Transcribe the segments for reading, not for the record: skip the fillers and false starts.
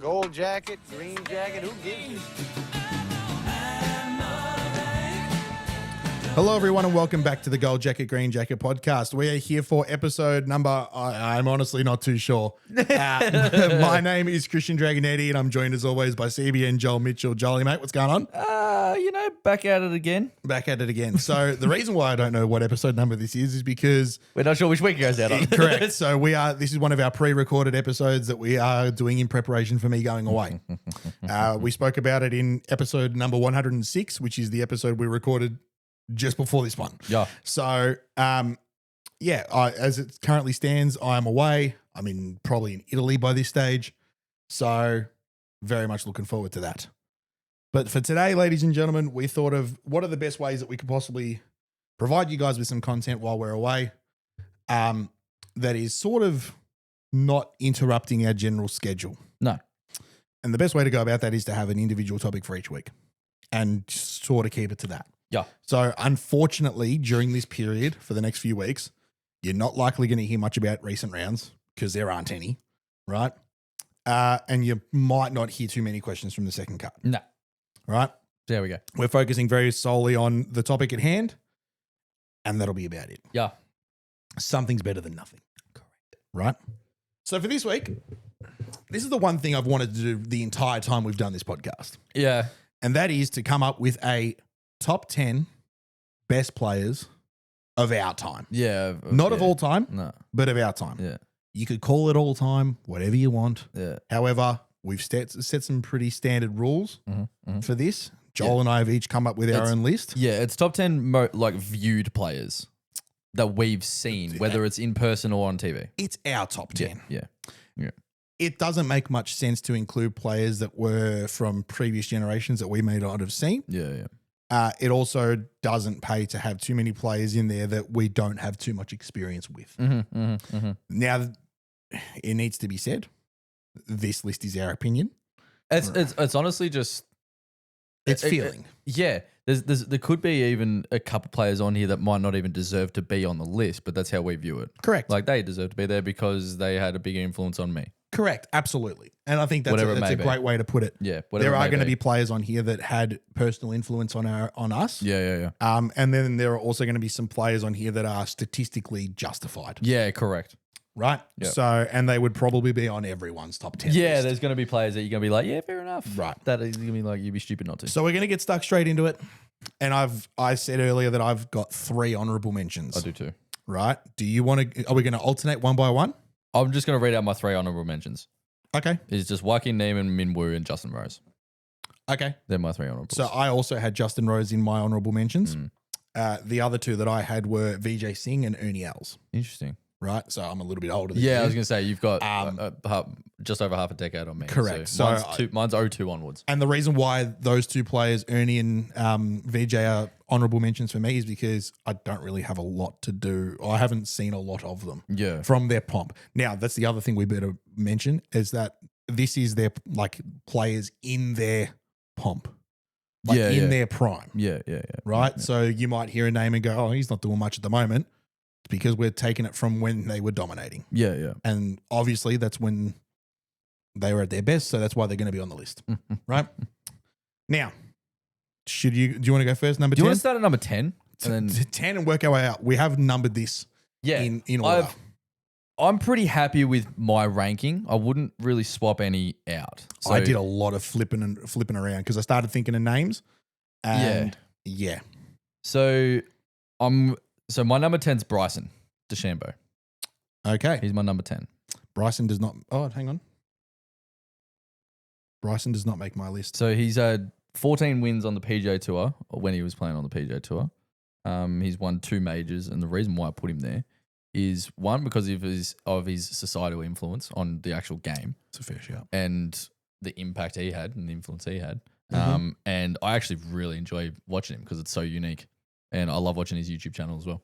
Gold jacket, green jacket, who gives you? Hello, everyone, and welcome back to the Gold Jacket, Green Jacket podcast. We are here for episode number, I'm honestly not too sure. My name is Christian Dragonetti, and I'm joined as always by CBN Joel Mitchell. Jolly, mate, what's going on? Back at it again. Back at it again. So the reason why I don't know what episode number this is because We're not sure which week it goes out on. correct. So this is one of our pre-recorded episodes that we are doing in preparation for me going away. We spoke about it in episode number 106, which is the episode we recorded just before this one. Yeah. So, as it currently stands, I am away. I'm probably in Italy by this stage. So very much looking forward to that. But for today, ladies and gentlemen, we thought of what are the best ways that we could possibly provide you guys with some content while we're away that is sort of not interrupting our general schedule. No. And the best way to go about that is to have an individual topic for each week and sort of keep it to that. Yeah. So unfortunately, during this period for the next few weeks, you're not likely going to hear much about recent rounds because there aren't any, right? And you might not hear too many questions from the second cut. No. Right? There we go. We're focusing very solely on the topic at hand, and that'll be about it. Yeah. Something's better than nothing. Correct. Right? So for this week, this is the one thing I've wanted to do the entire time we've done this podcast. Yeah. And that is to come up with a top 10 best players of our time. Yeah. Not of all time, No. but of our time. Yeah. You could call it all time, whatever you want. Yeah. However, we've set some pretty standard rules Mm-hmm. for this. Joel and I have each come up with our own list. Yeah. It's top 10 viewed players that we've seen, whether it's in person or on TV. It's our top 10. Yeah. It doesn't make much sense to include players that were from previous generations that we may not have seen. Yeah. It also doesn't pay to have too many players in there that we don't have too much experience with. Mm-hmm. Now, it needs to be said, this list is our opinion. It's honestly just It's feeling. Yeah. There could be even a couple players on here that might not even deserve to be on the list, but that's how we view it. Correct. Like they deserve to be there because they had a big influence on me. Correct. Absolutely. And I think that's a great way to put it. Yeah. There are going to be players on here that had personal influence on us. Yeah. And then there are also going to be some players on here that are statistically justified. Yeah, correct. Right? Yep. So, and they would probably be on everyone's top 10 Yeah, list. there's going to be players that you're going to be like, yeah, fair enough. Right. That is going to be like, you'd be stupid not to. So we're going to get stuck straight into it. And I said earlier that I've got 3 honorable mentions. I do too. Right? Are we going to alternate one by one? I'm just going to read out my 3 honorable mentions. Okay. It's just Joaquin Neiman, Min Woo, and Justin Rose. Okay. They're my 3 honorables. So I also had Justin Rose in my honorable mentions. The other 2 that I had were Vijay Singh and Ernie Els. Interesting. Right? So I'm a little bit older than you. Yeah, I was going to say, you've got just over half a decade on me. Correct. So So mine's 02 onwards. And the reason why those 2 players, Ernie and Vijay, are honorable mentions for me is because I don't really have a lot to do. I haven't seen a lot of them from their pomp. Now, that's the other thing we better mention is that this is their players in their pomp. Their prime. Yeah. Right? Yeah. So you might hear a name and go, oh, he's not doing much at the moment. It's because we're taking it from when they were dominating. Yeah. And obviously that's when they were at their best. So that's why they're going to be on the list. Right? Now, do you want to go first? Number 10? Do you want to start at number 10? And then 10 and work our way out. We have numbered this in order. I'm pretty happy with my ranking. I wouldn't really swap any out. So, I did a lot of flipping around because I started thinking of names. And yeah. So my number 10's Bryson DeChambeau. Okay. He's my number 10. Bryson does not. Oh, hang on. Bryson does not make my list. So he's had 14 wins on the PGA Tour when he was playing on the PGA Tour. He's won 2 majors, and the reason why I put him there is one because of his societal influence on the actual game. It's a fair shout. And the impact he had and the influence he had. Mm-hmm. And I actually really enjoy watching him because it's so unique, and I love watching his YouTube channel as well.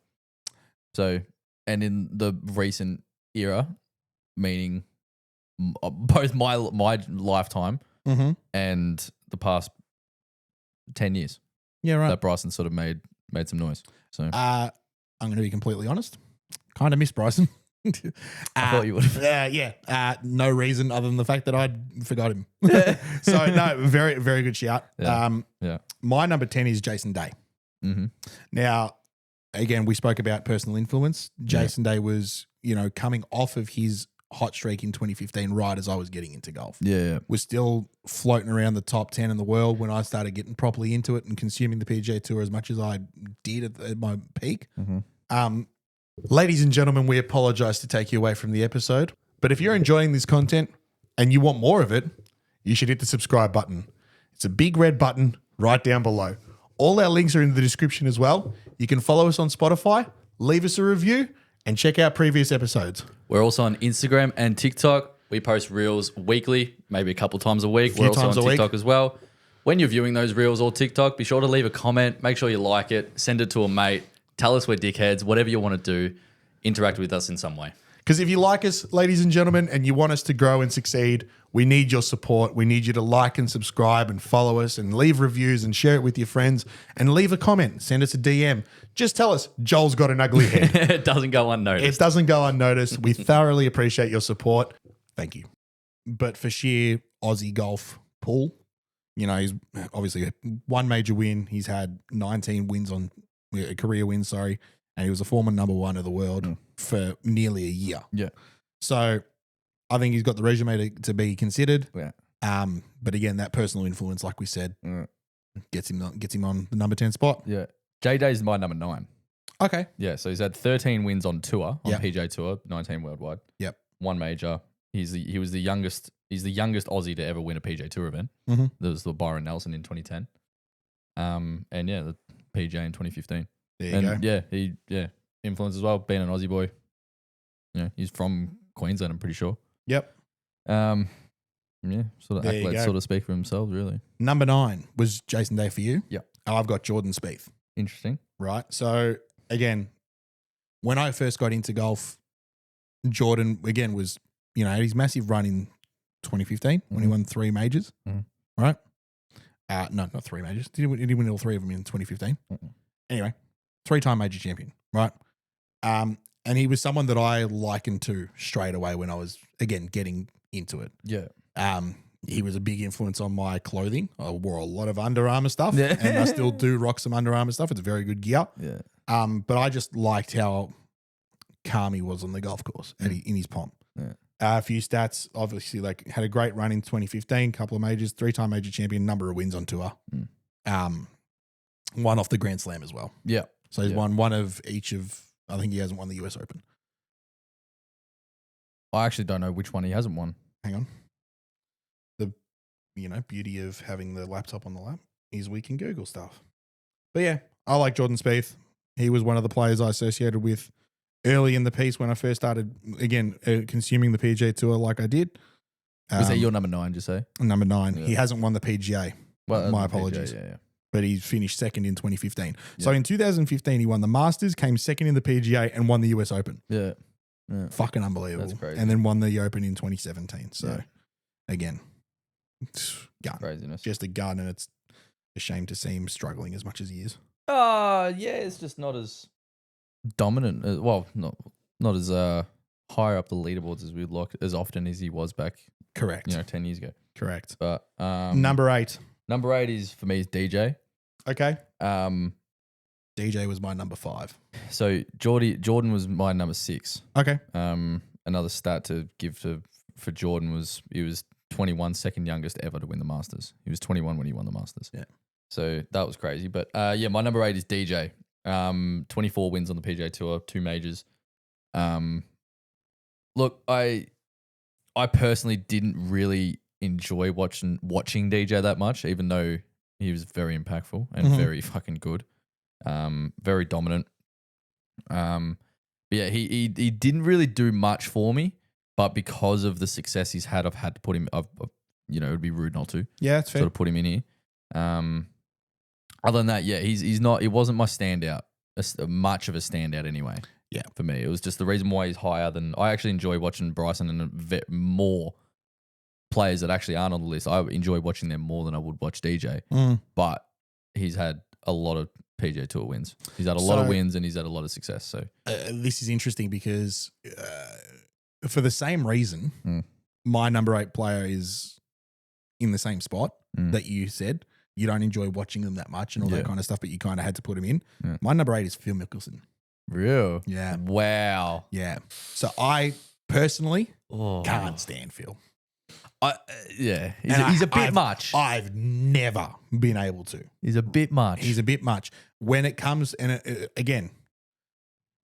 So, and in the recent era, meaning both my lifetime and the past 10 years. Yeah, right. That Bryson sort of made some noise. So I'm going to be completely honest. Kind of miss Bryson. I thought you would have. Yeah. No reason other than the fact that I forgot him. So no, very, very good shout. Yeah. My number 10 is Jason Day. Mm-hmm. Now, again, we spoke about personal influence. Jason Day was, coming off of his hot streak in 2015 right as I was getting into golf. Yeah. Was still floating around the top 10 in the world when I started getting properly into it and consuming the PGA Tour as much as I did at my peak. Mm-hmm. Ladies and gentlemen, we apologize to take you away from the episode, but if you're enjoying this content and you want more of it, you should hit the subscribe button. It's a big red button right down below. All our links are in the description as well. You can follow us on Spotify, leave us a review, and check out previous episodes. We're also on Instagram and TikTok. We post reels weekly, maybe a couple times a week. We're also on TikTok as well. When you're viewing those reels or TikTok, be sure to leave a comment. Make sure you like it. Send it to a mate. Tell us we're dickheads. Whatever you want to do, interact with us in some way. Because if you like us, ladies and gentlemen, and you want us to grow and succeed, we need your support. We need you to like and subscribe and follow us and leave reviews and share it with your friends and leave a comment. Send us a DM. Just tell us Joel's got an ugly head. It doesn't go unnoticed. It doesn't go unnoticed. We thoroughly appreciate your support. Thank you. But for sheer Aussie golf pool, he's obviously one major win. He's had 19 wins career wins, sorry. And he was a former number one of the world for nearly a year. Yeah. So I think he's got the resume to be considered. Yeah. But again, that personal influence, like we said, gets him on the number 10 spot. Yeah. JJ's my number 9. Okay. Yeah. So he's had 13 wins on tour, on Yep. PGA Tour, 19 worldwide. Yep. One major. He's the youngest Aussie to ever win a PGA Tour event. Mm-hmm. There was the Byron Nelson in 2010. And yeah, the PGA in 2015. There you go. Yeah, he influence as well, being an Aussie boy. Yeah, he's from Queensland, I'm pretty sure. Yep. Yeah, sort of There you accolades go. sort of speak for themselves, really. Number 9 was Jason Day for you. Yep. I've got Jordan Spieth. Interesting. Right. So again, when I first got into golf, Jordan again was, had his massive run in 2015 when he won 3 majors. Mhm. Right. No, not 3 majors. Did he win all 3 of them in 2015? Anyway, 3-time major champion. Right. And he was someone that I likened to straight away when I was again getting into it. Yeah. He was a big influence on my clothing. I wore a lot of Under Armour stuff, Yeah. and I still do rock some Under Armour stuff. It's very good gear. Yeah. But I just liked how calm he was on the golf course in his pomp. Yeah. A few stats, obviously, had a great run in 2015, couple of majors, 3-time major champion, number of wins on tour. One off the Grand Slam as well. Yeah. So he's won one of each of, I think he hasn't won the US Open. I actually don't know which one he hasn't won. Hang on. The beauty of having the laptop on the lap is we can Google stuff. But yeah, I like Jordan Spieth. He was one of the players I associated with early in the piece when I first started, again, consuming the PGA Tour like I did. Was that your number 9, just say? Number 9. Yeah. He hasn't won the PGA. Well, My the apologies. PGA, yeah. But he finished second in 2015. So Yeah. in 2015, he won the Masters, came second in the PGA, and won the US Open. Yeah. Yeah. Fucking unbelievable. That's crazy. And then won the Open in 2017. So, Yeah. again, gun. Craziness. Just a gun, and it's a shame to see him struggling as much as he is. Yeah, it's just not as dominant. Well, not as higher up the leaderboards as we'd like, as often as he was back, Correct. 10 years ago. Correct. But Number 8. number 8 is for me is DJ. Okay. Um, DJ was my number 5. so Jordan was my number 6. Okay. Another stat to give for Jordan was he was 21, second youngest ever to win the Masters. He was 21 when he won the Masters. Yeah. So that was crazy. But yeah, my number 8 is DJ. 24 wins on the PGA Tour, 2 majors. Look, I personally didn't really enjoy watching DJ that much, even though he was very impactful and very fucking good. Very dominant. But yeah, he didn't really do much for me, but because of the success he's had, I've had to put him. it would be rude not to. Yeah, that's fair. Sort of put him in here. Other than that, yeah, he's not. It wasn't my standout. Much of a standout anyway. Yeah, for me, it was just the reason why he's higher than. I actually enjoy watching Bryson and more players that actually aren't on the list. I enjoy watching them more than I would watch DJ. But he's had a lot of PGA Tour wins. He's had a lot of So- wins and he's had a lot of success. So This is interesting because for the same reason, Mm. my number 8 player is in the same spot Mm. that you said. You don't enjoy watching them that much and all Yeah. that kind of stuff, but you kind of had to put him in. Yeah. My number 8 is Phil Mickelson. real, Yeah. wow, Yeah. So I personally oh. can't stand Phil. Yeah, And he's a bit I've- much. I've never been able to. He's a bit much. He's a bit much. When it comes, and again,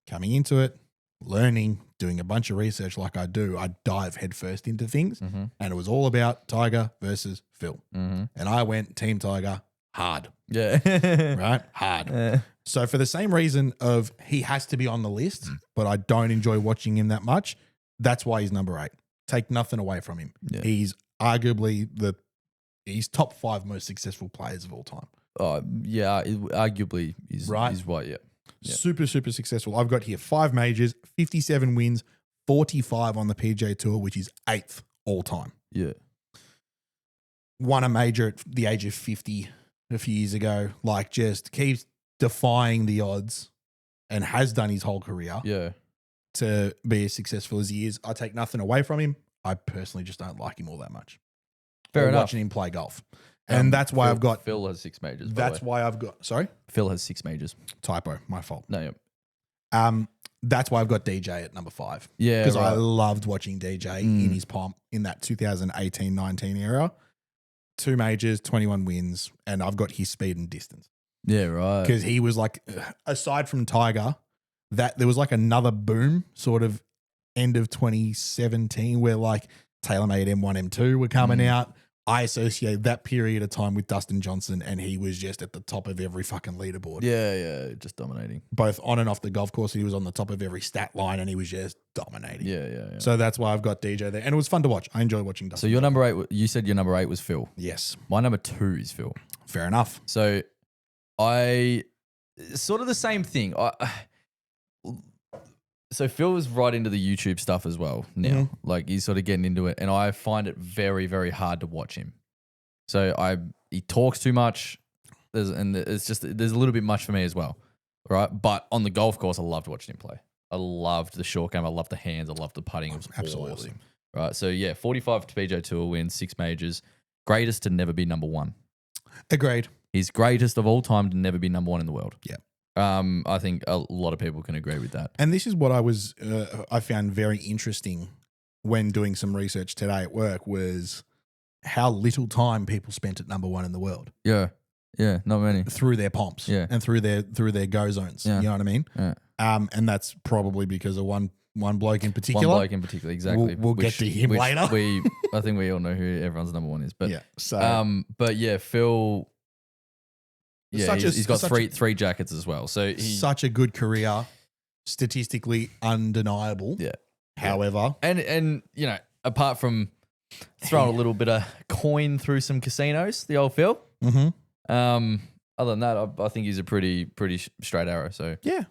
coming into it, learning, doing a bunch of research like I do, I dive headfirst into things. Mm-hmm. And it was all about Tiger versus Phil. Mm-hmm. And I went Team Tiger hard, Yeah, right? Hard. So for the same reason of he has to be on the list, but I don't enjoy watching him that much, that's why he's number 8. Take nothing away from him. Yeah. He's arguably he's top 5 most successful players of all time. Yeah, arguably is Right. Is right. Yeah, Yeah. Super, super successful. I've got here 5 majors, 57 wins, 45 on the PGA Tour, which is 8th all time. yeah, Won a major at the age of 50 a few years ago. Like, just keeps defying the odds and has done his whole career yeah. to be as successful as he is. I take nothing away from him. I personally just don't like him all that much. Fair Or enough. watching him play golf. And that's why I've got, Phil has 6 majors. that's why I've got, sorry, Phil has 6 majors. typo, my fault. No, yeah, That's why I've got DJ at number 5. yeah, Because I right. loved watching DJ in his pomp in that 2018-19 era. 2 majors, 21 wins, and I've got his speed and distance. yeah, right. Because he was like, aside from Tiger, that there was like another boom sort of end of 2017 where like TaylorMade M1, M2 were coming out. I associate that period of time with Dustin Johnson, and he was just at the top of every fucking leaderboard. Yeah, just dominating. Both on and off the golf course, he was on the top of every stat line, and he was just dominating. Yeah. So that's why I've got DJ there. And it was fun to watch. I enjoy watching Dustin. So your number 8, you said your number 8 was Phil. Yes. My number 2 is Phil. Fair enough. So sort of the same thing. So Phil is right into the YouTube stuff as well now. Mhm. Like he's sort of getting into it, and I find it very, very hard to watch him. So he talks too much, there's a little bit much for me as well, right? But on the golf course, I loved watching him play. I loved the short game. I loved the hands. I loved the putting. It was Absolutely. awesome. Right. So yeah, 45 to PGA Tour wins, 6 majors, greatest to never be number 1. Agreed. He's greatest of all time to never be number 1 in the world. Yeah. I think a lot of people can agree with that. And this is what I found very interesting when doing some research today at work was how little time people spent at number 1 in the world Yeah. Yeah. Not many. through their pomps Yeah. and through their go zones. Yeah. You know what I mean? Yeah. And that's probably because of one bloke in particular. One bloke in particular. Exactly. We'll get to him later. I think we all know who everyone's number 1 is. But Yeah. So but yeah, Phil. Yeah, Such a- he's got such three jackets as well. So such a good career, statistically undeniable. yeah. However, And you know, apart from throwing a little bit of coin through some casinos, the old Phil. mhm. Other than that, I think he's a pretty straight arrow. So yeah,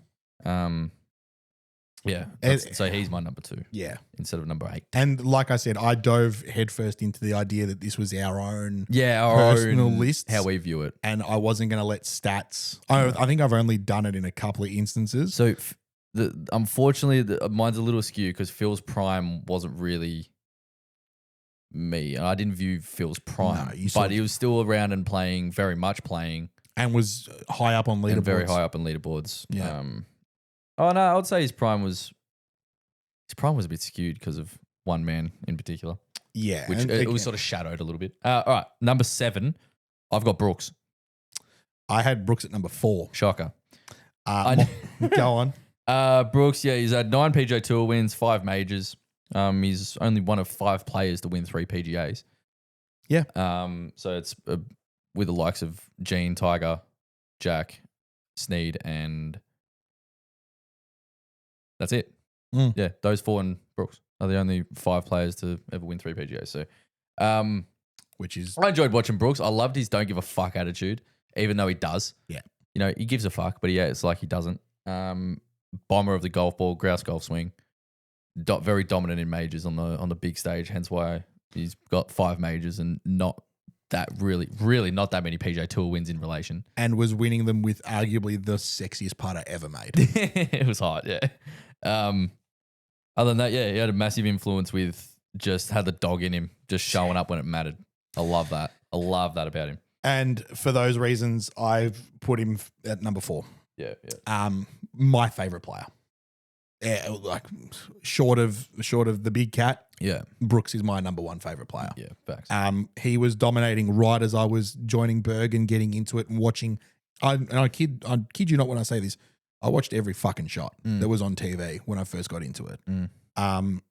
yeah. And- So he's my number 2 yeah. instead of number 8. And like I said, I dove headfirst into the idea that this was our own, Yeah, our Personal own lists. how we view it. and I wasn't going to let stats. I think I've only done it in a couple of instances. So unfortunately, mine's a little askew because Phil's prime wasn't really me, and I didn't view Phil's prime, No, you sort but of- he was still around and playing, very much playing, And was high up on leaderboards. and very high up in leaderboards. Yeah. Oh no, I would say his prime was a bit skewed because of one man in particular, Yeah, which and it was again, sort of shadowed a little bit. All right, number 7, I've got Brooks. I had Brooks at number 4. Shocker. I Go on. Brooks, yeah, he's had 9 PGA Tour wins, 5 majors. He's only one of 5 players to win 3 PGAs. Yeah. So it's with the likes of Gene, Tiger, Jack, Snead, and that's it. Mm. Yeah, those 4 and Brooks are the only 5 players to ever win 3 PGAs. So, Which is I enjoyed watching Brooks. I loved his don't give a fuck attitude, even though he does. Yeah. You know, he gives a fuck, but yeah, it's like he doesn't. Bomber of the golf ball, grouse golf swing. Very dominant in majors on the big stage, hence why he's got 5 majors and not that really not that many PGA Tour wins in relation. And was winning them with arguably the sexiest putter ever made. It was hard, yeah. Other than that, yeah, he had a massive influence with just had the dog in him, just showing up when it mattered. I love that. I love that about him. And for those reasons, I've put him at number 4. Yeah, yeah. My favorite player. Yeah, like short of the big cat. Yeah. Brooks is my number 1 favorite player. Yeah, facts. He was dominating right as I was joining Berg and getting into it and watching. I kid you not when I say this. I watched every fucking shot that was on TV when I first got into it. And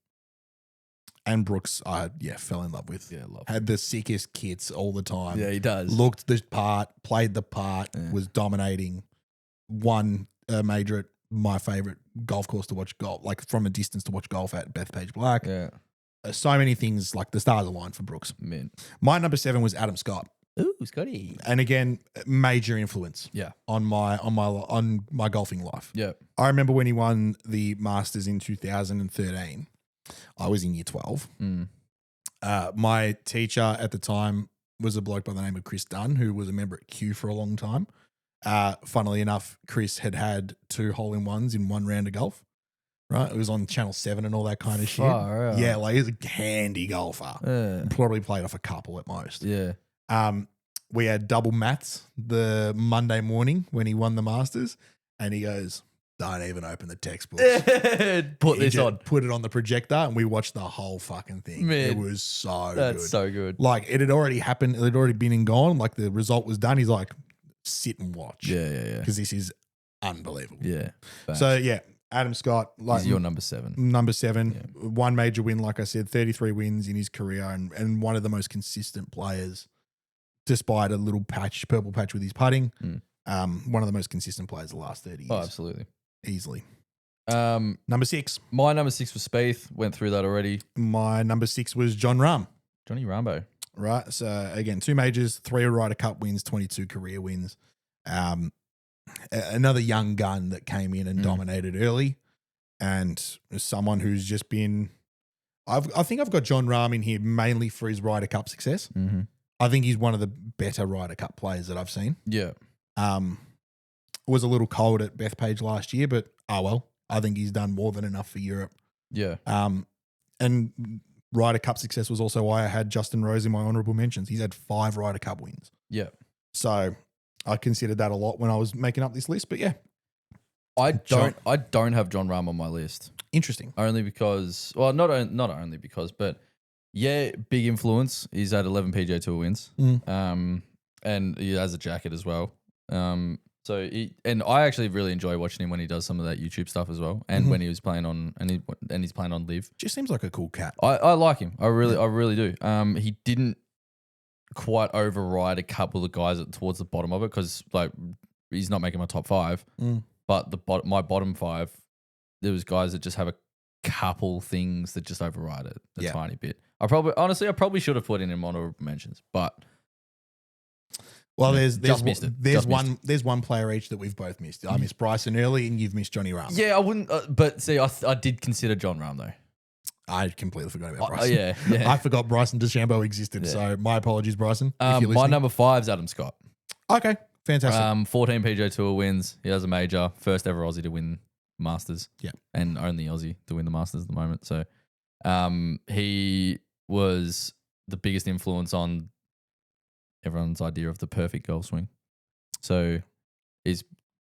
Brooks, I fell in love with. Yeah, love had the sickest kits all the time. Yeah, he does. Looked the part, played the part, was dominating. Won a major at my favorite golf course to watch golf, like from a distance to watch golf at, Bethpage Black. Yeah. So many things, like the stars aligned for Brooks. Man. My number 7 was Adam Scott. Ooh, Scotty. And again, major influence. Yeah. On my golfing life. Yeah. I remember when he won the Masters in 2013. I was in year 12. My teacher at the time was a bloke by the name of Chris Dunn, who was a member at Q for a long time. Funnily enough, Chris had 2 hole-in-ones in one round of golf. Right, it was on Channel 7 and all that kind of shit. Right. Yeah, like he's a handy golfer. Probably played off a couple at most. Yeah. We had double maths the Monday morning when he won the Masters, and he goes, "Don't even open the textbooks. Put this on. Put it on the projector," and we watched the whole fucking thing. Man, it was so that's good. so good. Like it had already happened. It had already been and gone. Like the result was done. He's like, sit and watch. Yeah. Because this is unbelievable. Yeah. Facts. So yeah, Adam Scott, like he's your number 7. Number 7, one major win, like I said, 33 wins in his career, and one of the most consistent players, despite a little purple patch with his putting. One of the most consistent players the last 30 years. Oh, absolutely. Easily. Number 6. My number 6 was Spieth. Went through that already. My number 6 was John Rahm. Johnny Rambo. Right. So again, 2 majors, 3 Ryder Cup wins, 22 career wins. Another young gun that came in and dominated early, and someone who's just been. I think I've got John Rahm in here mainly for his Ryder Cup success. I think he's one of the better Ryder Cup players that I've seen. Yeah. Was a little cold at Bethpage last year, but well, I think he's done more than enough for Europe. Yeah. And Ryder Cup success was also why I had Justin Rose in my honourable mentions. He's had 5 Ryder Cup wins. Yeah. So I considered that a lot when I was making up this list, but yeah. I don't have John Rahm on my list. Interesting. Only because, well, not only because, but yeah, big influence. He's had 11 PGA Tour wins. And he has a jacket as well. And I actually really enjoy watching him when he does some of that YouTube stuff as well, and when he was playing on and he's playing on Live. Just seems like a cool cat. I like him. I really do. He didn't quite override a couple of guys towards the bottom of it because like he's not making my top 5. But my bottom 5, there was guys that just have a couple things that just override it a tiny bit. I probably should have put in honorable mentions, but. Well, there's there's one player each that we've both missed. I missed Bryson early, and you've missed Johnny Rahm. Yeah, I wouldn't. But see, I did consider John Rahm though. I completely forgot about Bryson. Yeah. I forgot Bryson DeChambeau existed. So my apologies, Bryson. My number 5 is Adam Scott. Okay, fantastic. 14 PGA Tour wins. He has a major, first ever Aussie to win Masters. Yeah, and only Aussie to win the Masters at the moment. So, he was the biggest influence on everyone's idea of the perfect golf swing. So he's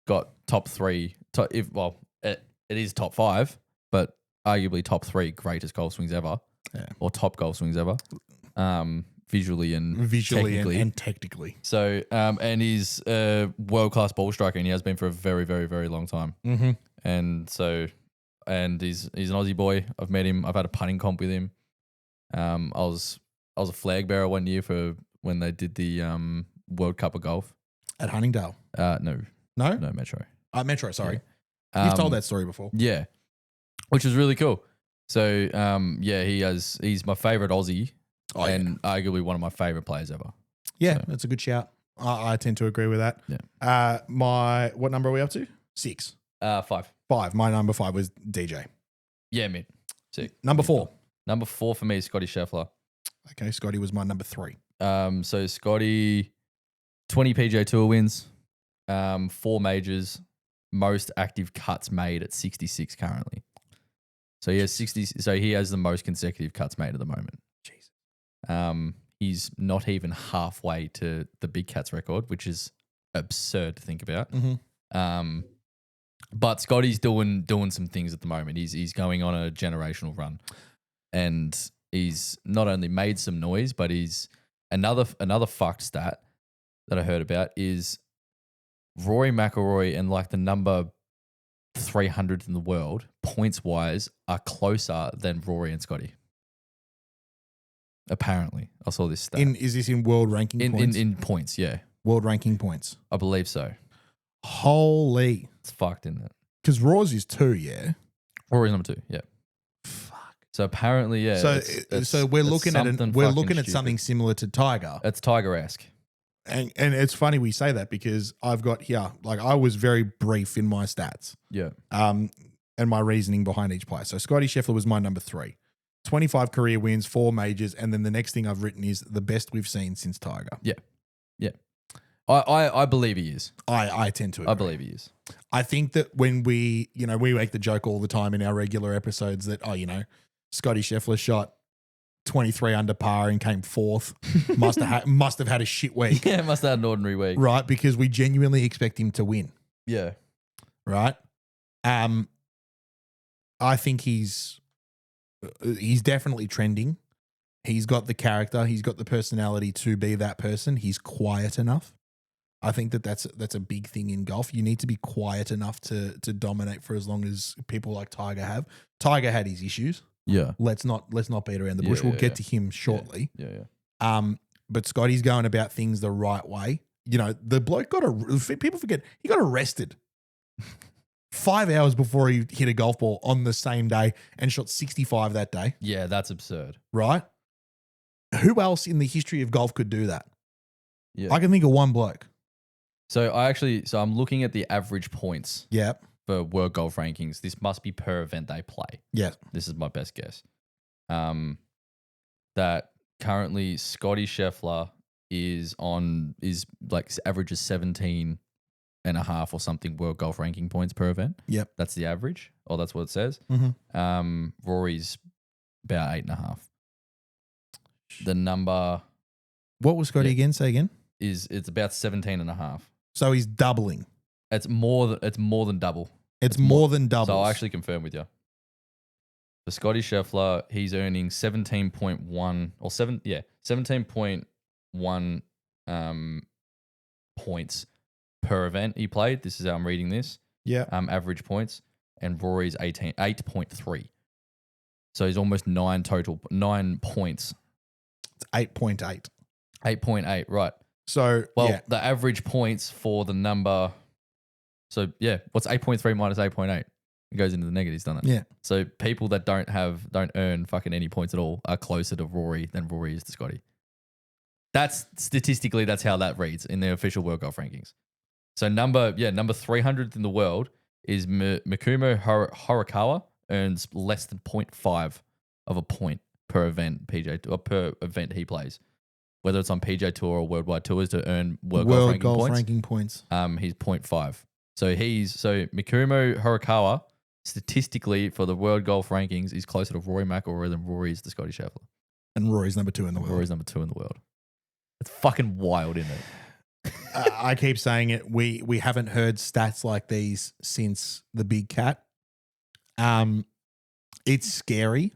got top 3. It is top 5, but arguably top 3 greatest golf swings ever, or top golf swings ever, visually and technically. So, and he's a world class ball striker, and he has been for a very, very, very long time. And so, and he's an Aussie boy. I've met him. I've had a putting comp with him. I was a flag bearer one year for when they did the World Cup of Golf at Huntingdale. No, Metro. Metro. Sorry, you've told that story before. Yeah, which was really cool. So, he's my favorite Aussie, and arguably one of my favorite players ever. Yeah, so. That's a good shout. I tend to agree with that. Yeah. What number are we up to? 6. 5. 5. My number 5 was DJ. Yeah, mid. 6. Number 4. Number 4 for me is Scotty Scheffler. Okay, Scotty was my number 3. So Scotty, 20 PGA Tour wins, 4 majors, most active cuts made at 66 currently. So he has 60. So he has the most consecutive cuts made at the moment. Jesus. He's not even halfway to the Big Cats record, which is absurd to think about. Mm-hmm. But Scotty's doing some things at the moment. He's going on a generational run, and he's not only made some noise, but he's another fucked stat that I heard about is Rory McIlroy and like the number 300 in the world points wise are closer than Rory and Scotty. Apparently, I saw this stat. Is this in world ranking points? In points, yeah. World ranking points. I believe so. Holy. It's fucked, isn't it? Because Roy's is 2, yeah? Rory's number 2, yeah. Fuck. So apparently, yeah. So we're looking at something similar to Tiger. It's Tiger-esque. And it's funny we say that because I've got here, like I was very brief in my stats. Yeah. And my reasoning behind each player. So Scotty Scheffler was my number 3. 25 career wins, 4 majors, and then the next thing I've written is the best we've seen since Tiger. Yeah. Yeah. I believe he is. I tend to agree. I believe he is. I think that when we make the joke all the time in our regular episodes that, Scotty Scheffler shot 23 under par and came 4th. must have had a shit week. Yeah, must have had an ordinary week. Right, because we genuinely expect him to win. Yeah. Right? I think he's definitely trending. He's got the character. He's got the personality to be that person. He's quiet enough. I think that's a big thing in golf. You need to be quiet enough to dominate for as long as people like Tiger have. Tiger had his issues. Yeah. Let's not beat around the bush. We'll get to him shortly. Yeah. But Scotty's going about things the right way. The bloke people forget he got arrested 5 hours before he hit a golf ball on the same day and shot 65 that day. Yeah, that's absurd. Right? Who else in the history of golf could do that? Yeah. I can think of one bloke. So I'm looking at the average points. Yeah. For World Golf Rankings. This must be per event they play. Yeah. This is my best guess. That currently Scotty Scheffler is averages 17 and a half or something World Golf Ranking points per event. Yep. That's the average, or that's what it says. Mm-hmm. Rory's about 8.5. The number what was Scotty again? Say again. It's about 17 and a half. So he's doubling. It's more than double. It's more than double. So I'll actually confirm with you. For Scotty Scheffler, he's earning 17.1 or 17.1 points per event he played. This is how I'm reading this. Yeah. Average points. And Rory's 8.3. So he's almost 9 points. It's 8.8. 8.8, right. So the average points for the number. So yeah, what's 8.3 minus 8.8? It goes into the negatives, doesn't it? Yeah. So people that don't earn fucking any points at all are closer to Rory than Rory is to Scotty. That's statistically, that's how that reads in the official World Golf Rankings. So number 300th in the world is Mikuma Horikawa, earns less than 0.5 of a point per event per event he plays. Whether it's on PGA Tour or Worldwide Tours to earn World Golf Ranking points. He's 0.5. So Mikuma Horikawa, statistically for the World Golf Rankings, is closer to Rory McIlroy than Rory is to Scotty Scheffler. And Rory's number 2 in the world. Rory's number 2 in the world. It's fucking wild, isn't it? I keep saying it. We haven't heard stats like these since the Big Cat. It's scary,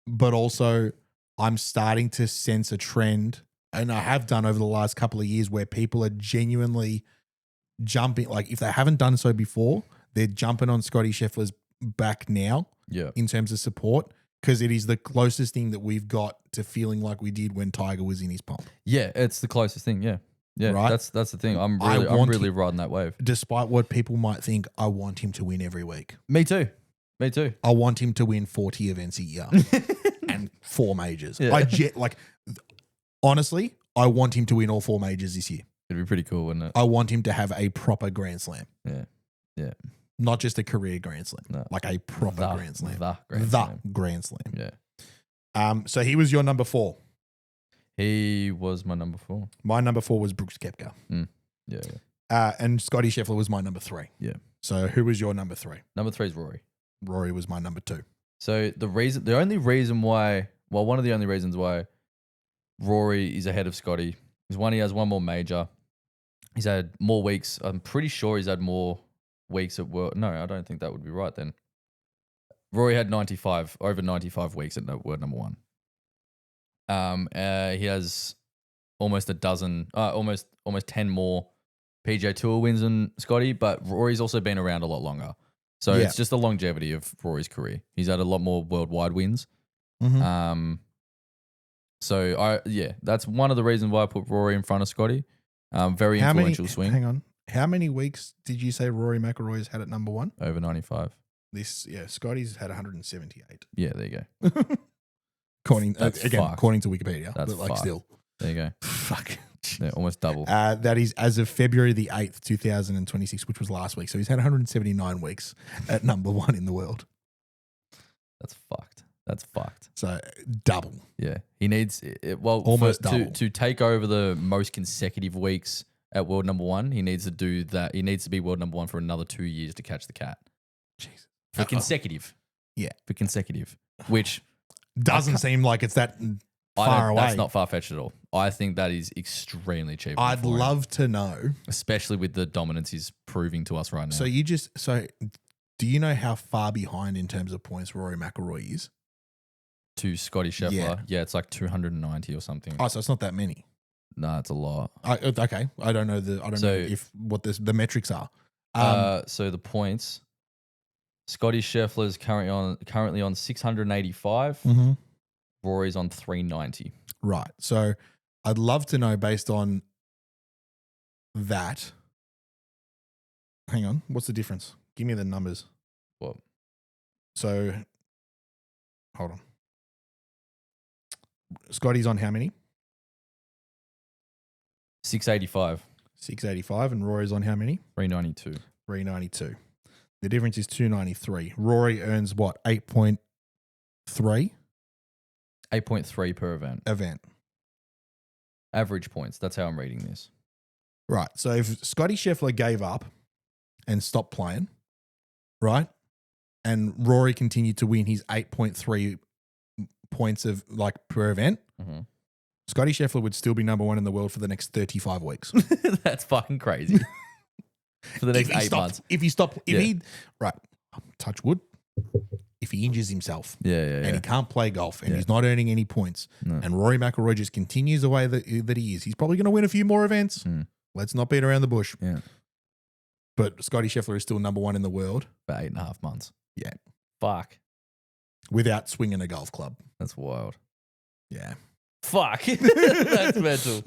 but also I'm starting to sense a trend, and I have done over the last couple of years, where people are genuinely jumping. Like if they haven't done so before, they're jumping on Scotty Scheffler's back now. Yeah. In terms of support, because it is the closest thing that we've got to feeling like we did when Tiger was in his pomp. Yeah, it's the closest thing. Yeah. Yeah, right? That's the thing. I'm really riding that wave. Despite what people might think, I want him to win every week. Me too. I want him to win 40 events a year and 4 majors. Yeah. Honestly, I want him to win all 4 majors this year. It'd be pretty cool, wouldn't it? I want him to have a proper Grand Slam. Yeah. Yeah. Not just a career Grand Slam, no. like a proper Grand Slam. The Grand Slam. Grand Slam. Yeah. So he was your number 4. He was my number 4. My number 4 was Brooks Koepka. Yeah. And Scotty Scheffler was my number 3. Yeah. So who was your number 3? Number 3 is Rory. Rory was my number 2. So the only reason why, well, one of the only reasons why Rory is ahead of Scotty is one, he has one more major. He's had more weeks. I'm pretty sure he's had more weeks at World. No, I don't think that would be right then. Rory had over 95 weeks at World number 1. He has almost 10 more PGA Tour wins than Scotty, but Rory's also been around a lot longer. So it's just the longevity of Rory's career. He's had a lot more worldwide wins. Mm-hmm. That's one of the reasons why I put Rory in front of Scotty. Very influential swing. Hang on. How many weeks did you say Rory McIlroy's had at number 1? Over 95. Scotty's had 178. Yeah, there you go. According to fucked. Wikipedia. That's but like fucked. still. There you go. Fuck. Yeah, almost double. That is as of February the 8th, 2026, which was last week. So he's had 179 weeks at number 1 in the world. That's fucked. So double. Yeah. He needs Almost double. to take over the most consecutive weeks at world number 1. He needs to do that. He needs to be world number 1 for another 2 years to catch the cat. Jesus. For consecutive. Yeah. For consecutive. Which doesn't seem like it's that far away. That's not far-fetched at all. I think that is extremely cheap. I'd love to know. Especially with the dominance he's proving to us right now. So do you know how far behind in terms of points Rory McIlroy is? To Scotty Scheffler. Yeah, it's like 290 or something. Oh, so it's not that many. No, it's a lot. Okay. I don't know what the metrics are. So the points. Scotty Scheffler is currently on 685. Mm-hmm. Rory's on 390. Right. So I'd love to know based on that. Hang on. What's the difference? Give me the numbers. What? So hold on. Scotty's on how many? 685. 685. And Rory's on how many? 392. 392. The difference is 293. Rory earns what? 8.3? 8.3 per event. Average points. That's how I'm reading this. Right. So if Scotty Scheffler gave up and stopped playing, right, and Rory continued to win his 8.3 points of like per event, Scotty Scheffler would still be number 1 in the world for the next 35 weeks. That's fucking crazy. For the next 8 months. Right, touch wood, if he injures himself and he can't play golf and he's not earning any points and Rory McIlroy just continues the way that he is, he's probably going to win a few more events. Let's not beat around the bush. Yeah. But Scotty Scheffler is still number 1 in the world. For 8.5 months. Yeah. Fuck. Without swinging a golf club. That's wild. Yeah. Fuck. That's mental.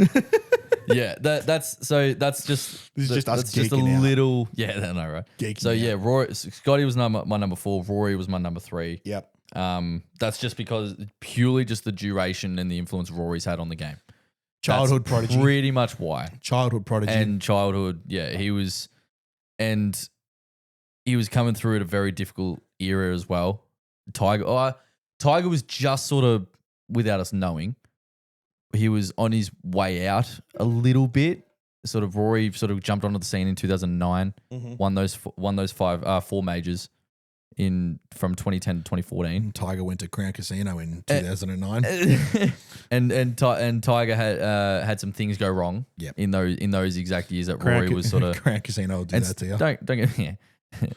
Yeah, that's just This is just us that's just a geeking out. little I know, right? Geeking so yeah, out. Scotty was my number 4, Rory was my number 3. Yep. That's just because purely just the duration and the influence Rory's had on the game. Childhood prodigy. Pretty much why. Childhood prodigy. And childhood, he was coming through at a very difficult era as well. Tiger was just sort of, without us knowing, he was on his way out a little bit. Sort of Rory sort of jumped onto the scene in 2009, won those 4 majors from 2010 to 2014. Tiger went to Crown Casino in 2009. and Tiger had some things go wrong. Yep. in those exact years that Rory was sort of Crown Casino will do that to you. Don't get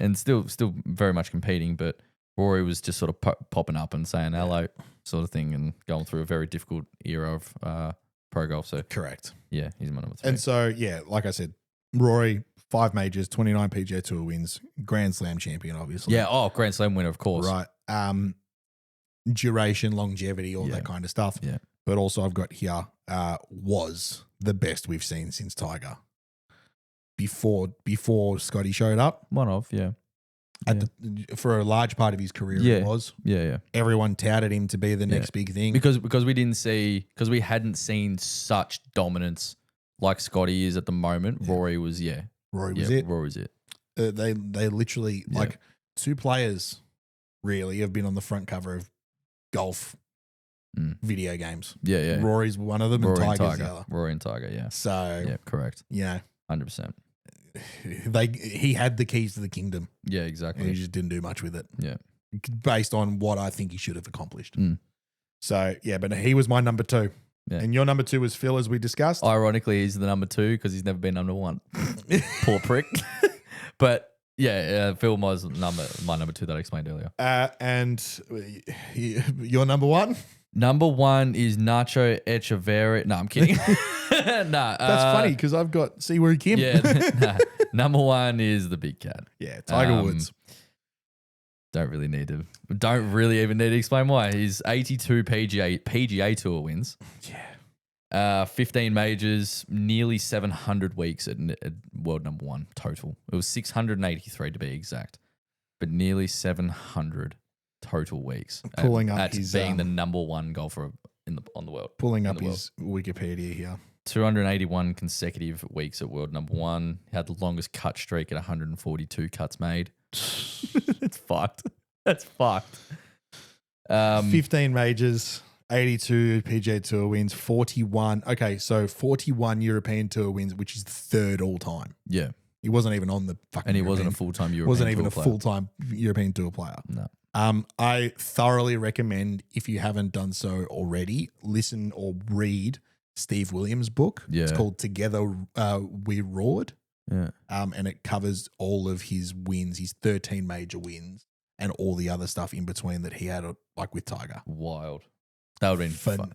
and still very much competing, but Rory was just sort of popping up and saying hello, sort of thing, and going through a very difficult era of pro golf. So correct. Yeah, he's my number 3. And so like I said, Rory, 5 majors, 29 PGA Tour wins, Grand Slam champion, obviously. Yeah. Oh, Grand Slam winner, of course. Right. Duration, longevity, all that kind of stuff. Yeah. But also I've got here was the best we've seen since Tiger. Before Scotty showed up. One of, For a large part of his career, it was. Yeah. Everyone touted him to be the next big thing. Because we hadn't seen such dominance like Scotty is at the moment. Yeah. Rory was it. Rory was it. They literally like 2 players really have been on the front cover of Golf video games. Yeah, yeah. Rory's one of them, Rory and and Tiger's the Tiger. other. Rory and Tiger, yeah. So, Yeah, correct. 100%. he had the keys to the kingdom, Yeah, and exactly. he just didn't do much with it. Yeah. Based on what I think he should have accomplished. Mm. So, yeah, but he was my number 2. Yeah. And your number 2 was Phil, as we discussed. Ironically, he's the number 2 because he's never been number 1. Poor prick. But yeah, Phil was my number 2 that I explained earlier. And your number 1? Number 1 is Nacho Echeverria. No, I'm kidding. Nah, That's funny because I've got Siwoo Kim. Yeah, nah. Number 1 is the big cat. Yeah, Tiger Woods. Don't really even need to explain why. He's 82 PGA Tour wins. Yeah. 15 majors, nearly 700 weeks at world number 1 total. It was 683 to be exact, but nearly 700 total weeks. Pulling up at his being the number 1 golfer on the world. Pulling up his Wikipedia here. 281 consecutive weeks at world number 1. He had the longest cut streak at 142 cuts made. It's fucked. That's fucked. 15 majors, 82 PGA Tour wins, 41. Okay, so 41 European Tour wins, which is the 3rd all time. Yeah. He wasn't even on the fucking. And he wasn't a full-time European Wasn't even a Tour player. full-time European Tour player. No. I thoroughly recommend, if you haven't done so already, listen or read Steve Williams' book. Yeah. It's called Together We Roared. Yeah. And it covers all of his wins, his 13 major wins, and all the other stuff in between that he had, like with Tiger. Wild. That would have been fun.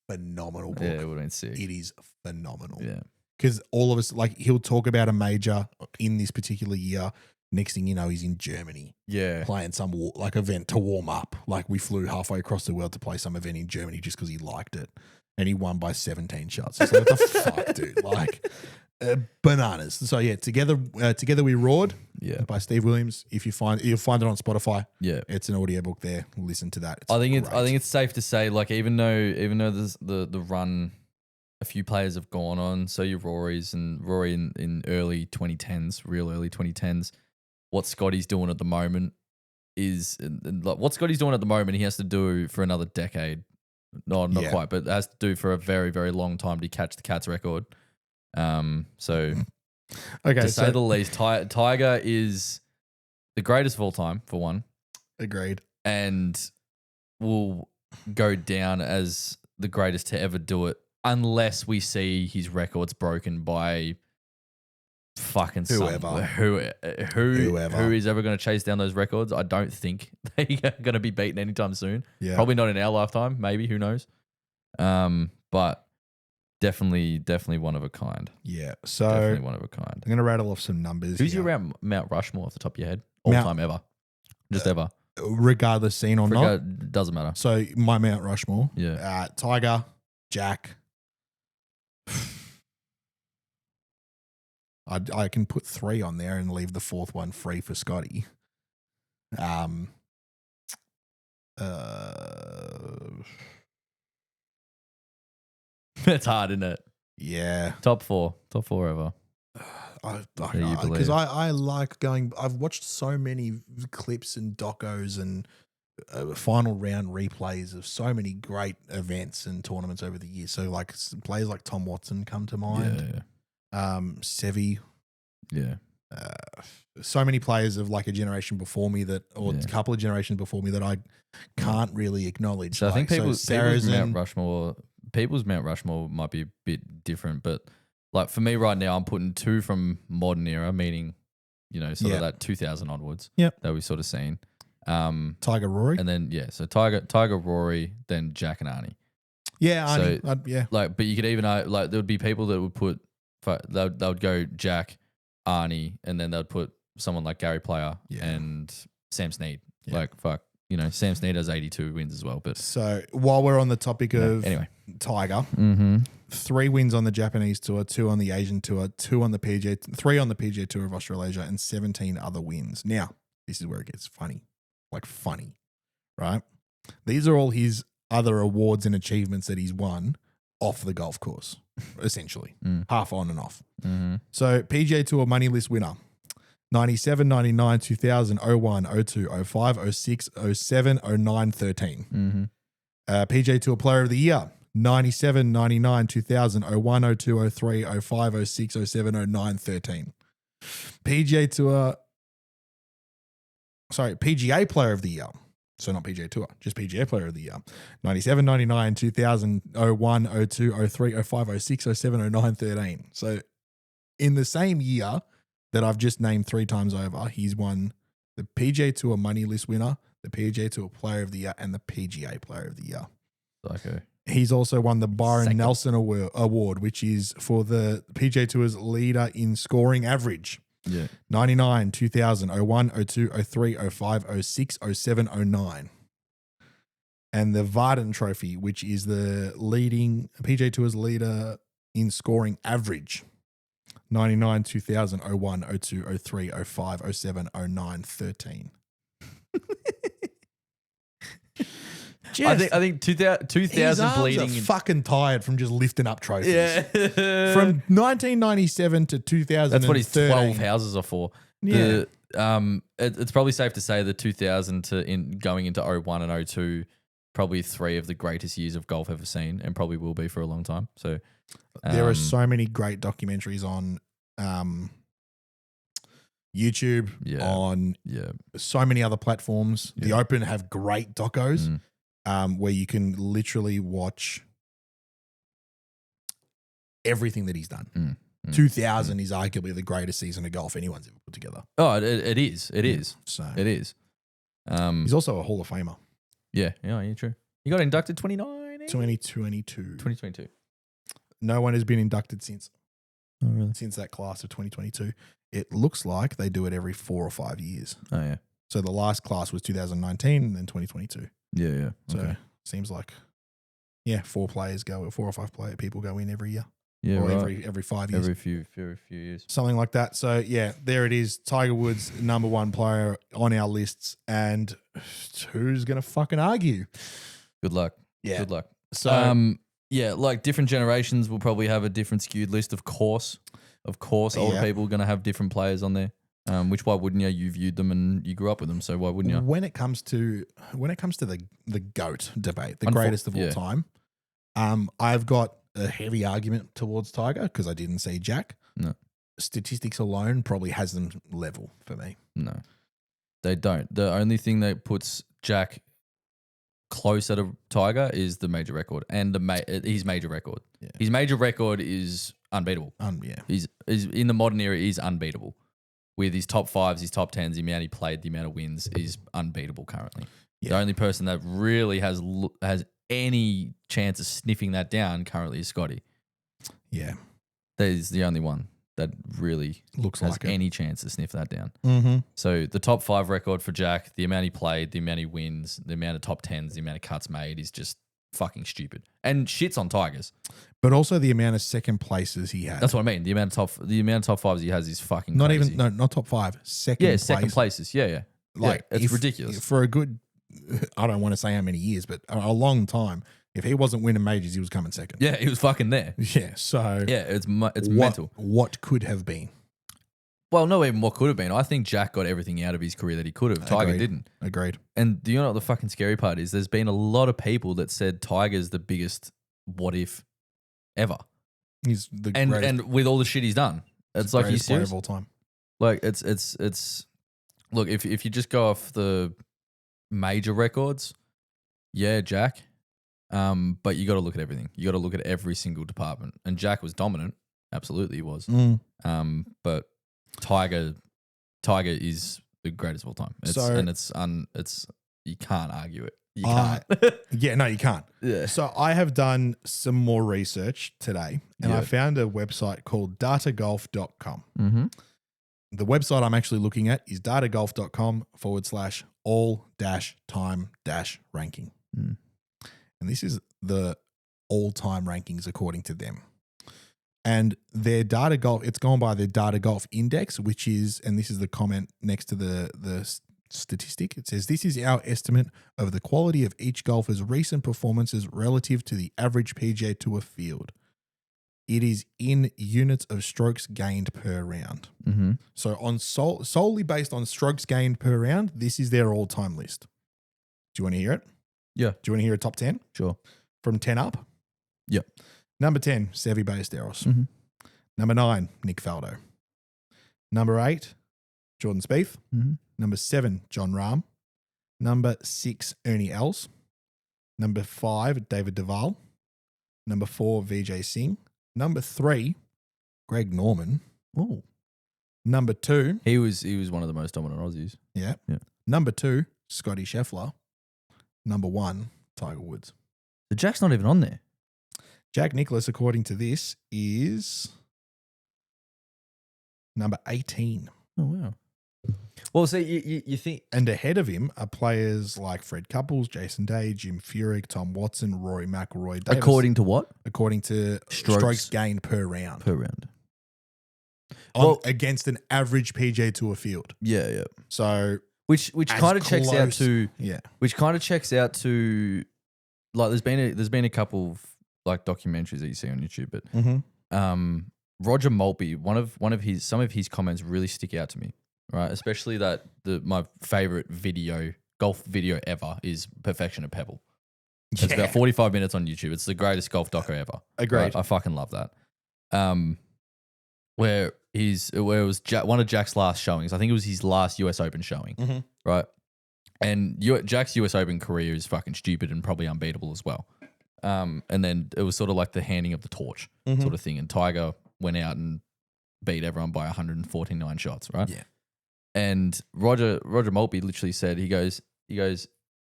Phenomenal book. Yeah, it would have been sick. It is phenomenal. Yeah. Because all of us, like, he'll talk about a major in this particular year. Next thing you know, he's in Germany Yeah. playing some event to warm up. Like, we flew halfway across the world to play some event in Germany just because he liked it. And he won by 17 shots. It's like, what the fuck, dude? Like, bananas. So yeah, together we roared. Yeah. By Steve Williams. You'll find it on Spotify. Yeah. It's an audiobook there. Listen to that. I think it's safe to say, like, even though there's the run a few players have gone on, so your Rory in early 2010s, real early 2010s, what Scotty's doing at the moment is like what Scotty's doing at the moment he has to do for another decade. No, not quite, but has to do for a very, very long time to catch the Cats record. So okay, to say the least, Tiger is the greatest of all time, for one. Agreed. And will go down as the greatest to ever do it unless we see his records broken by fucking whoever. Who is ever going to chase down those records? I don't think they're going to be beaten anytime soon. Yeah. Probably not in our lifetime. Maybe, who knows? But definitely one of a kind. Yeah. So Definitely one of a kind. I'm going to rattle off some numbers. Who's here. your Mount Rushmore off the top of your head? All time ever. Just ever. Regardless scene or not. Doesn't matter. So my Mount Rushmore. Yeah. Tiger, Jack. I can put 3 on there and leave the 4th one free for Scotty. It's hard, isn't it? Yeah. Top four ever. Because I like going. I've watched so many clips and docos and final round replays of so many great events and tournaments over the years. So like players like Tom Watson come to mind. Seve. Yeah. So many players of like a generation before me a couple of generations before me that I can't really acknowledge. So I think people's Mount Rushmore might be a bit different, but like for me right now, I'm putting 2 from modern era, meaning, of that 2000 onwards. Yep. That we've sort of seen. Tiger, Rory. And then, so Tiger, Rory, then Jack and Arnie. Yeah, Arnie. So, yeah. Like, but you could even, there would be people that would put, they would go Jack, Arnie, and then they'd put someone like Gary Player and Sam Snead. Yeah. Like, fuck, Sam Snead has 82 wins as well. But so while we're on the topic of Tiger, 3 wins on the Japanese tour, 2 on the Asian tour, 3 on the PGA Tour of Australasia, and 17 other wins. Now, this is where it gets funny, right? These are all his other awards and achievements that he's won off the golf course, essentially, half on and off. So PGA Tour money list winner, 97, 99, 2000, 01, 02, 05, 06, 07, 09, 13. PGA Tour Player of the Year, 97, 99, 2000, 01, 02, 03, 05, 06, 07, 09, 13. PGA Player of the Year. So not PGA Tour, just PGA Player of the Year. 97, 99, 2000, 01, 02, 03, 05, 06, 07, 09, 13. So in the same year that I've just named 3 times over, he's won the PGA Tour Money List winner, the PGA Tour Player of the Year, and the PGA Player of the Year. Okay. He's also won the Byron Second. Nelson Award, which is for the PGA Tour's leader in scoring average. Yeah. 99, 2000, 01, 02, 03, 05, 06, 07, 09. And the Varden Trophy, which is the leading PGA Tour's leader in scoring average. 99, 2000, 01, 02, 03, 05, 07, 09, 13. I think 2000 his arms bleeding. are fucking tired from just lifting up trophies. Yeah. From 1997 to 2013. That's what his 12 houses are for. Yeah. It's probably safe to say the 2000 going into 01 and 02, probably 3 of the greatest years of golf ever seen, and probably will be for a long time. So there are so many great documentaries on YouTube, on so many other platforms. The Open have great docos where you can literally watch everything that he's done. 2000 is arguably the greatest season of golf anyone's ever put together. Oh, it is. It is. So it is. He's also a Hall of Famer. Yeah, true. He got inducted 2022. No one has been inducted since. Oh, really? Since that class of 2022. It looks like they do it every 4 or 5 years. Oh, yeah. So the last class was 2019 and then 2022. Yeah. So seems like, 4 or 5 people go in every year. Yeah, or right. every 5 years. Every few years. Something like that. So, there it is. Tiger Woods, number 1 player on our lists. And who's going to fucking argue? Good luck. Yeah. Good luck. So, like different generations will probably have a different skewed list, of course. Older people are going to have different players on there. Which why wouldn't you? You viewed them and you grew up with them, so why wouldn't you? When it comes to the GOAT debate, the greatest of all time, I've got a heavy argument towards Tiger because I didn't see Jack. No. Statistics alone probably has them level for me. No, they don't. The only thing that puts Jack closer to Tiger is the major record and his major record. Yeah. His major record is unbeatable. He's in the modern era. He's unbeatable with his top 5s, his top 10s, the amount he played, the amount of wins is unbeatable currently. Yeah. The only person that really has any chance of sniffing that down currently is Scotty. Yeah, that is the only one that really looks has like any chance to sniff that down. Mm-hmm. So the top 5 record for Jack, the amount he played, the amount he wins, the amount of top 10s, the amount of cuts made is just fucking stupid. And shits on Tigers. But also the amount of second places he had. That's what I mean. The amount of top 5s he has is fucking not crazy. not top 5. Second second places. Yeah. Like it's ridiculous. For a good, I don't want to say how many years, but a long time. If he wasn't winning majors, he was coming second. Yeah, he was fucking there. Yeah, so it's mental. What could have been? Well, not even what could have been. I think Jack got everything out of his career that he could have. Tiger didn't. Agreed. And do you know what the fucking scary part is? There's been a lot of people that said Tiger's the biggest what if ever. He's the greatest. And with all the shit he's done, it's like he's serious of all time. Like it's look, if you just go off the major records, Jack. But you got to look at everything. You got to look at every single department. And Jack was dominant, absolutely he was. But Tiger is the greatest of all time. It's you can't argue it. You can't. No, you can't. Yeah. So I have done some more research today, and I found a website called datagolf.com. Mm-hmm. The website I'm actually looking at is datagolf.com/all-time-ranking. And this is the all-time rankings according to them. And their data golf, it's gone by their data golf index, which is, and this is the comment next to the statistic. It says, this is our estimate of the quality of each golfer's recent performances relative to the average PGA Tour field. It is in units of strokes gained per round. Mm-hmm. So on solely based on strokes gained per round, this is their all-time list. Do you want to hear it? Yeah. Do you want to hear a top 10? Sure. From 10 up? Yep. Number 10, Sevi Ballesteros. Mm-hmm. Number 9, Nick Faldo. Number 8, Jordan Spieth. Mm-hmm. Number 7, John Rahm. Number 6, Ernie Els. Number 5, David Duval. Number 4, Vijay Singh. Number 3, Greg Norman. Oh. Number 2, He was one of the most dominant Aussies. yeah. Yeah. Number 2, Scotty Scheffler. Number 1, Tiger Woods. The Jack's not even on there. Jack Nicklaus, according to this, is number 18. Oh, wow. Well, see, you think... And ahead of him are players like Fred Couples, Jason Day, Jim Furyk, Tom Watson, Rory McIlroy, Davis, According to what? according to strokes gained per round. Per round. Against an average PGA Tour field. Yeah, yeah. So Which kind of checks out close- to... Yeah. Which kind of checks out to... Like, there's been a couple of, like, documentaries that you see on YouTube, but Roger Maltby, some of his comments really stick out to me, right? Especially that my favorite golf video ever is Perfection at Pebble. It's about 45 minutes on YouTube. It's the greatest golf doco ever. Agreed. Right? I fucking love that. Where it was one of Jack's last showings. I think it was his last US Open showing, right? And Jack's US Open career is fucking stupid and probably unbeatable as well. And then it was sort of like the handing of the torch sort of thing. And Tiger went out and beat everyone by 149 shots, right? Yeah. And Roger Maltby literally said, he goes,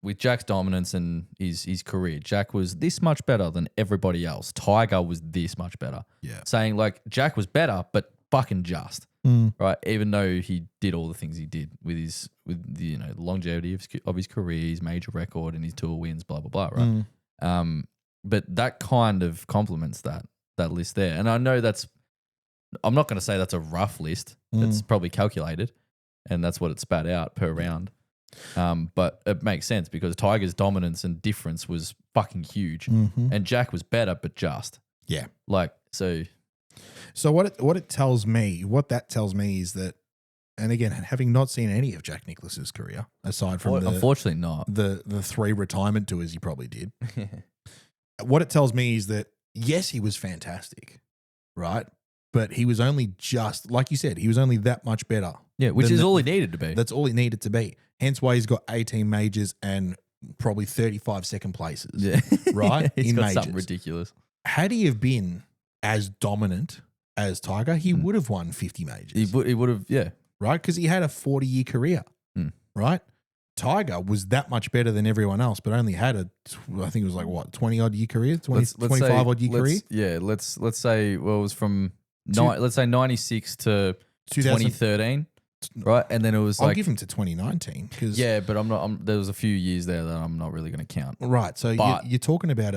with Jack's dominance and his career, Jack was this much better than everybody else. Tiger was this much better. Yeah. Saying like Jack was better, but fucking just. Right, even though he did all the things he did with the longevity of his career, his major record and his tour wins, blah blah blah, right? But that kind of complements that list there, and I know I'm not going to say that's a rough list. That's probably calculated, and that's what it spat out per round. But it makes sense because Tiger's dominance and difference was fucking huge, and Jack was better, but just like so. So what that tells me is that, and again, having not seen any of Jack Nicklaus's career, aside from unfortunately not the 3 retirement tours he probably did, what it tells me is that yes, he was fantastic, right? But he was only just, like you said, he was only that much better. Yeah, which is all he needed to be. That's all he needed to be. Hence why he's got 18 majors and probably 35 second places. Yeah, right? He's in got majors. something ridiculous. Had he have been as dominant as Tiger, he would have won 50 majors. He would have, yeah. Right? Because he had a 40-year career, right? Tiger was that much better than everyone else, but only had I think it was like what, 20-odd year career? 25-odd year career? Yeah, let's say, well, it was from, let's say 96 to 2013, right? And then it was I'll like... give him to 2019. Cause, yeah, but there was a few years there that I'm not really going to count. Right, so you're talking about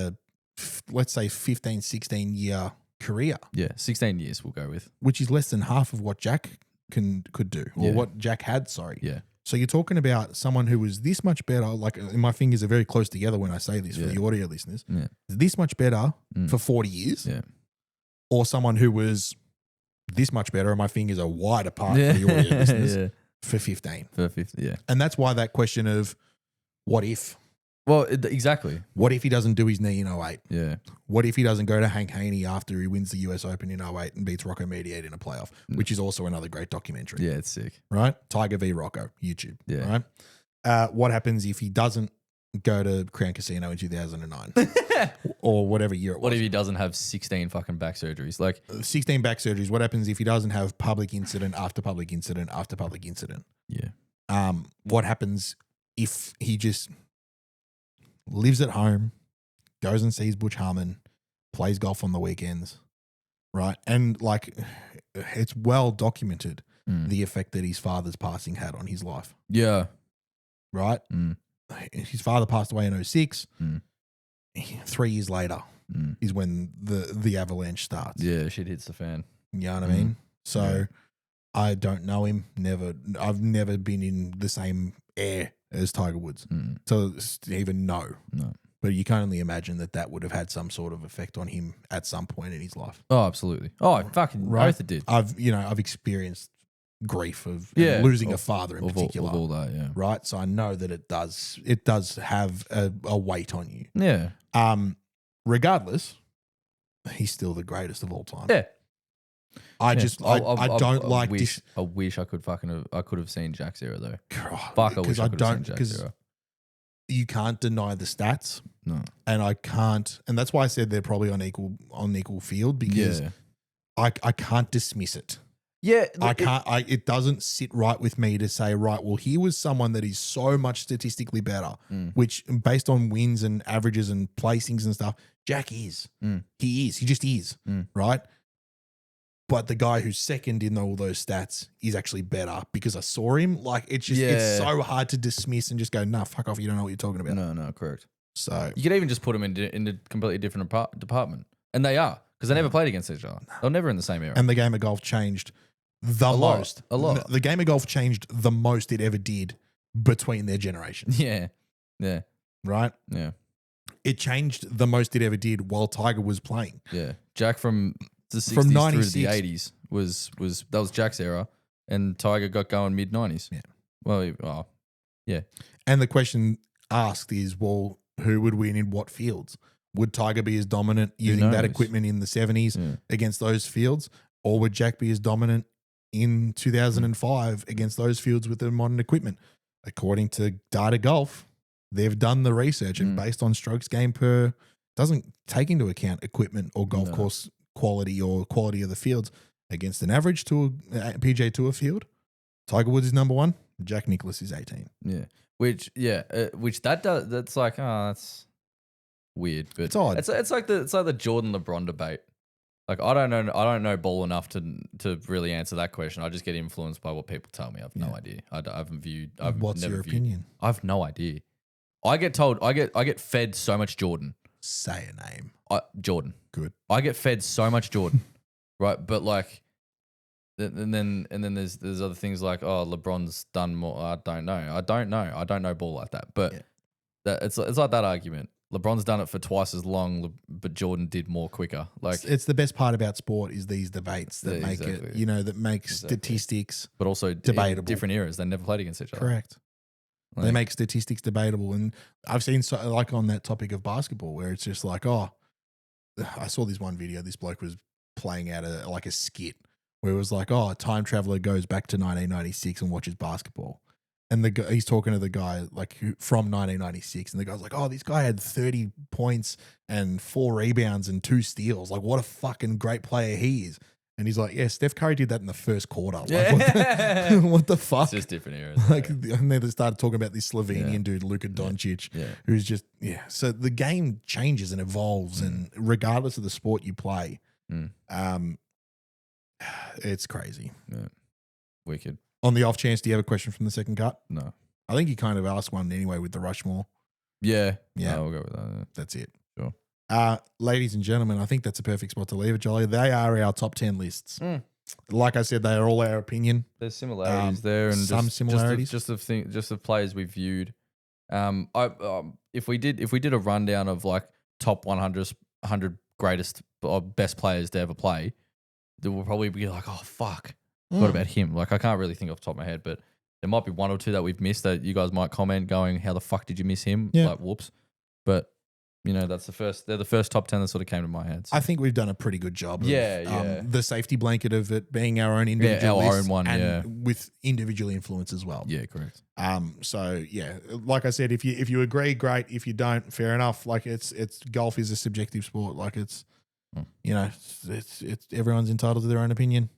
let's say 15, 16-year career. Yeah, 16 years we'll go with. Which is less than half of what Jack could do, or what Jack had, sorry. Yeah. So you're talking about someone who was this much better, like my fingers are very close together when I say this for the audio listeners, this much better for 40 years, or someone who was this much better and my fingers are wide apart for the audio listeners for 15. For 50, yeah. And that's why that question of what if? Well, exactly. What if he doesn't do his knee in 08? Yeah. What if he doesn't go to Hank Haney after he wins the US Open in 08 and beats Rocco Mediate in a playoff, which is also another great documentary. Yeah, it's sick. Right? Tiger v. Rocco, YouTube. Yeah. Right? What happens if he doesn't go to Crown Casino in 2009 or whatever year it was? What if he doesn't have 16 fucking back surgeries? Like 16 back surgeries. What happens if he doesn't have public incident after public incident after public incident? Yeah. What happens if he just lives at home, goes and sees Butch Harmon, plays golf on the weekends, right? And like, it's well documented the effect that his father's passing had on his life. Yeah. Right? His father passed away in 2006. 3 years later is when the avalanche starts. Yeah, shit hits the fan. You know what I mean? So I don't know him. I've never been in the same air as Tiger Woods. So even know. No. But you can only imagine that would have had some sort of effect on him at some point in his life. Oh, absolutely. Oh, fucking right? both it did. I've experienced grief of Yeah, losing a father in of particular. all that, yeah. Right. So I know that it does have a weight on you. Yeah. Regardless, he's still the greatest of all time. Yeah. I Yeah. just I don't like this. I wish I could have seen Jack's era though. Fuck, I wish I could have seen Jack's because era. you can't deny the stats. No. And I can't, and that's why I said they're probably on equal field, because I can't dismiss it. Yeah, It doesn't sit right with me to say, right, well, he was someone that is so much statistically better, which based on wins and averages and placings and stuff, Jack is. He just is, right? But the guy who's second in all those stats is actually better because I saw him. Like, it's just, it's so hard to dismiss and just go, nah, fuck off. You don't know what you're talking about. No, correct. So you could even just put them in a completely different department. And they are, because they never played against each other. They're never in the same era. And the game of golf changed the most. A lot. The game of golf changed the most it ever did between their generations. Yeah. Right? Yeah. It changed the most it ever did while Tiger was playing. Yeah. Jack from the 60s From through 96. to the 80s that was Jack's era, and Tiger got going mid 90s. Yeah. Well, yeah. And the question asked is, well, who would win in what fields? Would Tiger be as dominant using that equipment in the 70s against those fields? Or would Jack be as dominant in 2005 against those fields with the modern equipment? According to Data Golf, they've done the research, and based on strokes gained per, doesn't take into account equipment or golf course quality or quality of the fields. Against an average tour, PGA Tour field, Tiger Woods is number 1. Jack Nicklaus is 18. Yeah. Which that's like, that's weird, but It's odd. It's like the Jordan LeBron debate. Like, I don't know ball enough to really answer that question. I just get influenced by what people tell me. I've no idea. I haven't viewed. What's your opinion? I've no idea. I get fed so much Jordan. Say a name. Jordan. Good. I get fed so much Jordan, right? But like, and then there's other things like, oh, LeBron's done more. I don't know. I don't know ball like that. But that it's like that argument. LeBron's done it for twice as long, but Jordan did more quicker. Like, it's the best part about sport is these debates that make it, that make statistics, but also debatable. Different eras. They never played against each other. Correct. They make statistics debatable, and I've seen like on that topic of basketball where it's just like, oh, I saw this one video. This bloke was playing out a skit where it was like, oh, a time traveler goes back to 1996 and watches basketball. And he's talking to the guy from 1996, and the guy's like, "Oh, this guy had 30 points and 4 rebounds and 2 steals. Like, what a fucking great player he is." And he's like, "Yeah, Steph Curry did that in the first quarter. Like, what the fuck?" It's just different eras. And then they started talking about this Slovenian dude, Luka Doncic, who's just So the game changes and evolves, and regardless of the sport you play, it's crazy. Yeah. Wicked. On the off chance, do you have a question from the second cut? No. I think you kind of asked one anyway with the Rushmore. Yeah. Yeah. No, we'll go with that. Yeah. That's it. Sure. Ladies and gentlemen, I think that's a perfect spot to leave it, Jolly. They are our top 10 lists. Like I said, they are all our opinion. There's similarities there, and some similarities. Just of players we viewed. If we did a rundown of like top 100 greatest or best players to ever play, there will probably be like, oh fuck, what about him? Like, I can't really think off the top of my head, but there might be one or two that we've missed that you guys might comment going, how the fuck did you miss him? Yeah. Like, whoops. But they're the first top 10 that sort of came to my head. So. I think we've done a pretty good job. Yeah. The safety blanket of it being our own individual our list own one, and with individual influence as well. Yeah, correct. So yeah, like I said, if you agree, great. If you don't, fair enough. Like it's golf is a subjective sport. Like it's everyone's entitled to their own opinion.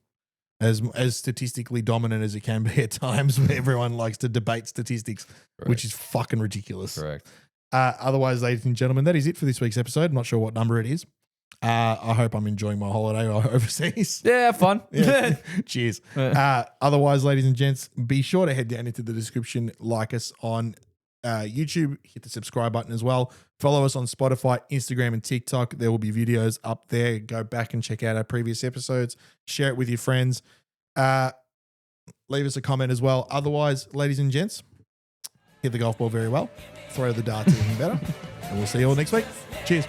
As statistically dominant as it can be at times, where everyone likes to debate statistics, which is fucking ridiculous. Correct. Otherwise, ladies and gentlemen, that is it for this week's episode. I'm not sure what number it is. I hope I'm enjoying my holiday overseas. Yeah, fun. Yeah. Cheers. Otherwise, ladies and gents, be sure to head down into the description, like us on YouTube, hit the subscribe button as well. Follow us on Spotify, Instagram, and TikTok. There will be videos up there. Go back and check out our previous episodes. Share it with your friends. Leave us a comment as well. Otherwise, ladies and gents, hit the golf ball very well. Throw the darts even better. And we'll see you all next week. Cheers.